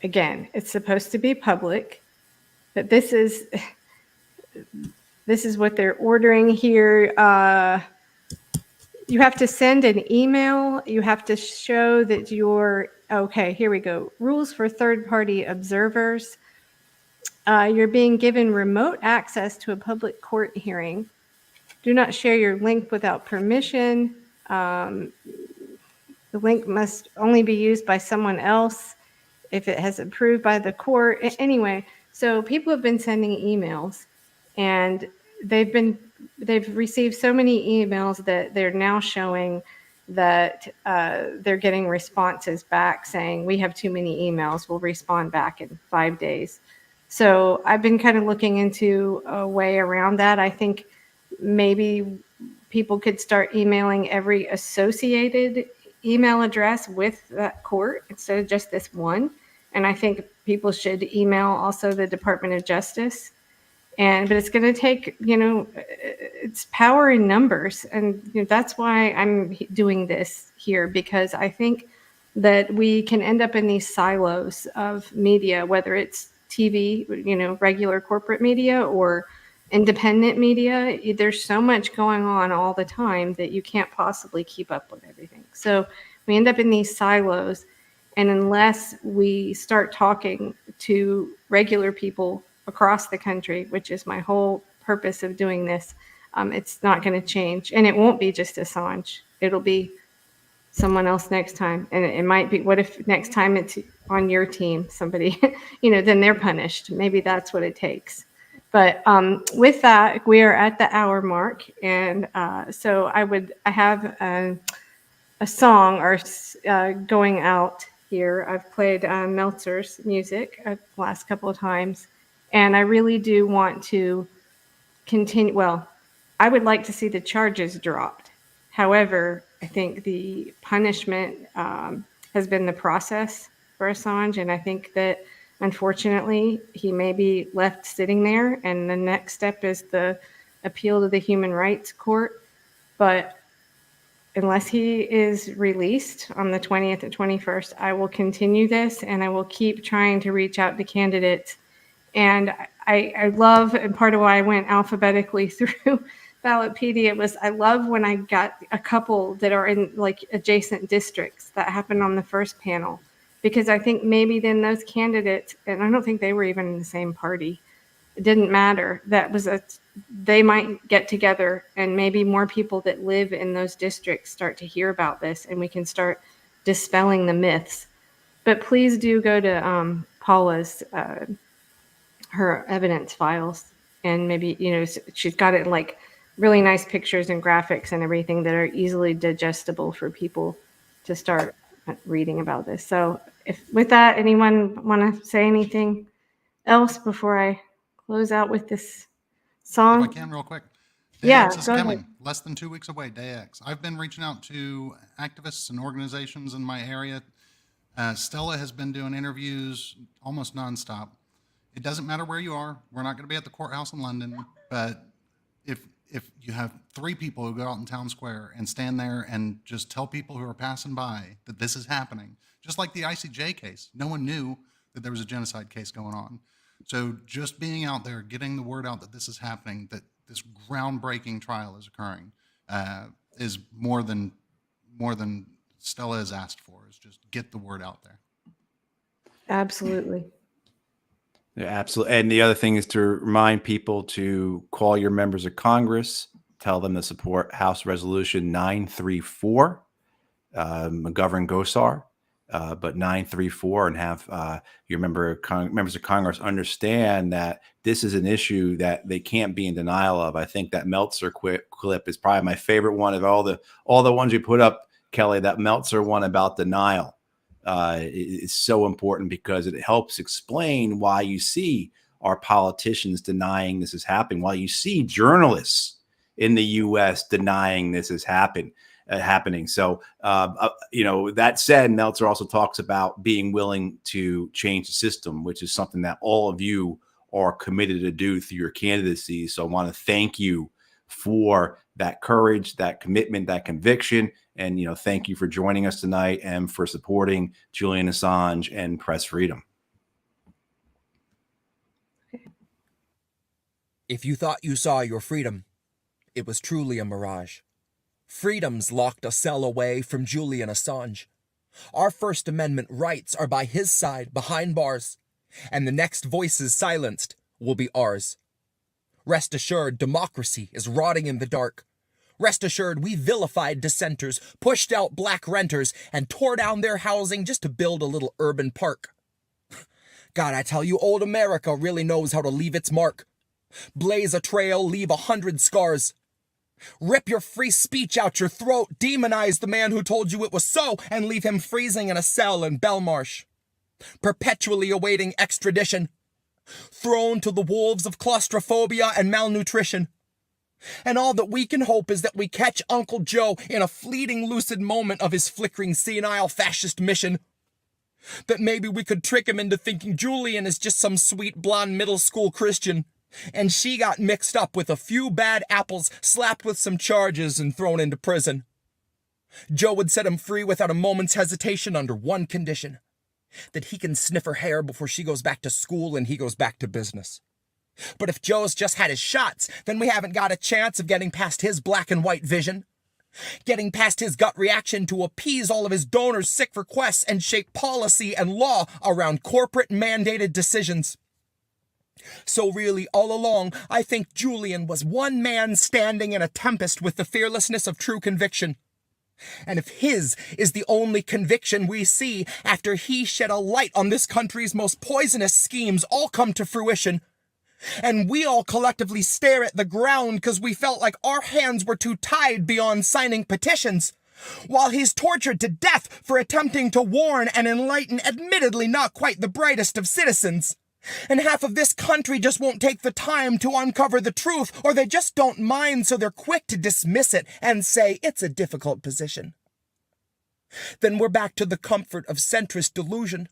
again, it's supposed to be public, but this is what they're ordering here. You have to send an email. You have to show that you're okay. Here we go. Rules for third-party observers. You're being given remote access to a public court hearing. Do not share your link without permission. The link must only be used by someone else if it has approved by the court. Anyway, so people have been sending emails, and they've received so many emails that they're now showing that they're getting responses back saying, we have too many emails, we'll respond back in 5 days. So I've been kind of looking into a way around that. I think maybe people could start emailing every associated email address with that court instead of just this one. And I think people should email also the Department of Justice. But it's going to take, it's power in numbers. And that's why I'm doing this here, because I think that we can end up in these silos of media, whether it's TV, regular corporate media, or independent media. There's so much going on all the time that you can't possibly keep up with everything. So we end up in these silos. And unless we start talking to regular people across the country, which is my whole purpose of doing this, it's not going to change. And it won't be just Assange. It'll be someone else next time. And it might be, what if next time it's on your team, somebody, then they're punished. Maybe that's what it takes. But with that, we are at the hour mark. And so I have a song going out here. I've played Meltzer's music the last couple of times. And I really do want to continue. Well, I would like to see the charges dropped. However, I think the punishment has been the process for Assange. And I think that, unfortunately, he may be left sitting there. And the next step is the appeal to the Human Rights Court. But unless he is released on the 20th and 21st, I will continue this, and I will keep trying to reach out to candidates. And I love, and part of why I went alphabetically through Ballotpedia was I love when I got a couple that are in like adjacent districts that happened on the first panel, because I think maybe then those candidates, and I don't think they were even in the same party, it didn't matter. They might get together, and maybe more people that live in those districts start to hear about this, and we can start dispelling the myths. But please do go to Paula's, her evidence files, and maybe, she's got it in like really nice pictures and graphics and everything that are easily digestible for people to start reading about this. So with that, anyone want to say anything else before I close out with this song? If I can, real quick. Day Yeah, X is go coming. ahead. Less than 2 weeks away, Day X. I've been reaching out to activists and organizations in my area. Stella has been doing interviews almost nonstop. It doesn't matter where you are. We're not going to be at the courthouse in London, but if you have 3 people who go out in town square and stand there and just tell people who are passing by that this is happening, just like the ICJ case, no one knew that there was a genocide case going on. So just being out there, getting the word out that this is happening, that this groundbreaking trial is occurring, is more than Stella has asked for, is just get the word out there. Absolutely. Yeah, absolutely. And the other thing is to remind people to call your members of Congress, tell them to support House Resolution 934, McGovern Gosar, but 934, and have your members of Congress understand that this is an issue that they can't be in denial of. I think that Meltzer clip is probably my favorite one of all the ones you put up, Kelly. That Meltzer one about denial is so important because it helps explain why you see our politicians denying this is happening, why you see journalists in the U.S. denying this is happening. So, that said, Meltzer also talks about being willing to change the system, which is something that all of you are committed to do through your candidacy. So I want to thank you for that courage, that commitment, that conviction. And, thank you for joining us tonight and for supporting Julian Assange and press freedom. If you thought you saw your freedom, it was truly a mirage. Freedom's locked a cell away from Julian Assange. Our First Amendment rights are by his side behind bars, and the next voices silenced will be ours. Rest assured, democracy is rotting in the dark. Rest assured, we vilified dissenters, pushed out black renters, and tore down their housing just to build a little urban park. God, I tell you, old America really knows how to leave its mark. Blaze a trail, leave 100 scars. Rip your free speech out your throat, demonize the man who told you it was so, and leave him freezing in a cell in Belmarsh. Perpetually awaiting extradition. Thrown to the wolves of claustrophobia and malnutrition. And all that we can hope is that we catch Uncle Joe in a fleeting lucid moment of his flickering senile fascist mission. That maybe we could trick him into thinking Julian is just some sweet blonde middle school Christian, and she got mixed up with a few bad apples, slapped with some charges, and thrown into prison. Joe would set him free without a moment's hesitation under one condition: that he can sniff her hair before she goes back to school and he goes back to business. But if Joe's just had his shots, then we haven't got a chance of getting past his black and white vision, getting past his gut reaction to appease all of his donors' sick requests and shape policy and law around corporate mandated decisions. So really, all along, I think Julian was one man standing in a tempest with the fearlessness of true conviction. And if his is the only conviction we see after he shed a light on this country's most poisonous schemes all come to fruition, and we all collectively stare at the ground because we felt like our hands were too tied beyond signing petitions, while he's tortured to death for attempting to warn and enlighten admittedly not quite the brightest of citizens, and half of this country just won't take the time to uncover the truth, or they just don't mind, so they're quick to dismiss it and say it's a difficult position. Then we're back to the comfort of centrist delusion.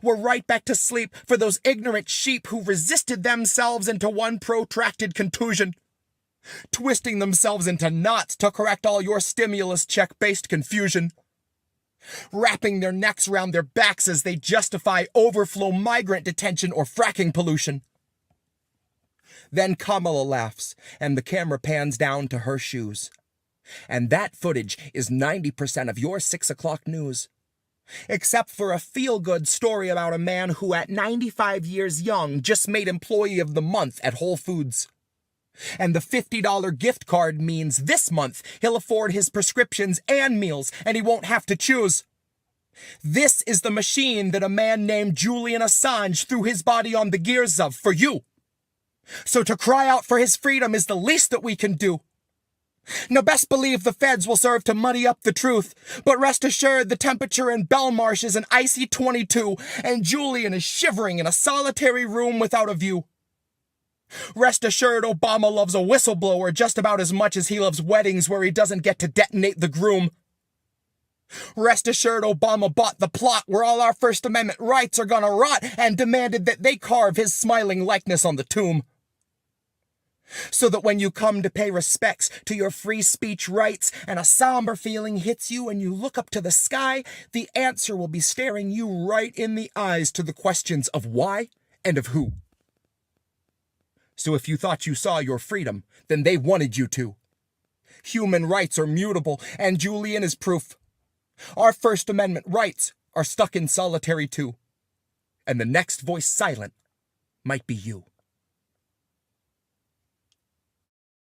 We're right back to sleep for those ignorant sheep who resisted themselves into one protracted contusion, twisting themselves into knots to correct all your stimulus check-based confusion, wrapping their necks around their backs as they justify overflow migrant detention or fracking pollution. Then Kamala laughs, and the camera pans down to her shoes. And that footage is 90% of your 6 o'clock news. Except for a feel-good story about a man who at 95 years young just made Employee of the Month at Whole Foods. And the $50 gift card means this month he'll afford his prescriptions and meals, and he won't have to choose. This is the machine that a man named Julian Assange threw his body on the gears of for you. So to cry out for his freedom is the least that we can do. Now best believe the feds will serve to muddy up the truth, but rest assured the temperature in Belmarsh is an icy 22, and Julian is shivering in a solitary room without a view. Rest assured Obama loves a whistleblower just about as much as he loves weddings where he doesn't get to detonate the groom. Rest assured Obama bought the plot where all our First Amendment rights are gonna rot and demanded that they carve his smiling likeness on the tomb. So that when you come to pay respects to your free speech rights and a somber feeling hits you and you look up to the sky, the answer will be staring you right in the eyes to the questions of why and of who. So if you thought you saw your freedom, then they wanted you to. Human rights are mutable, and Julian is proof. Our First Amendment rights are stuck in solitary too. And the next voice silent might be you.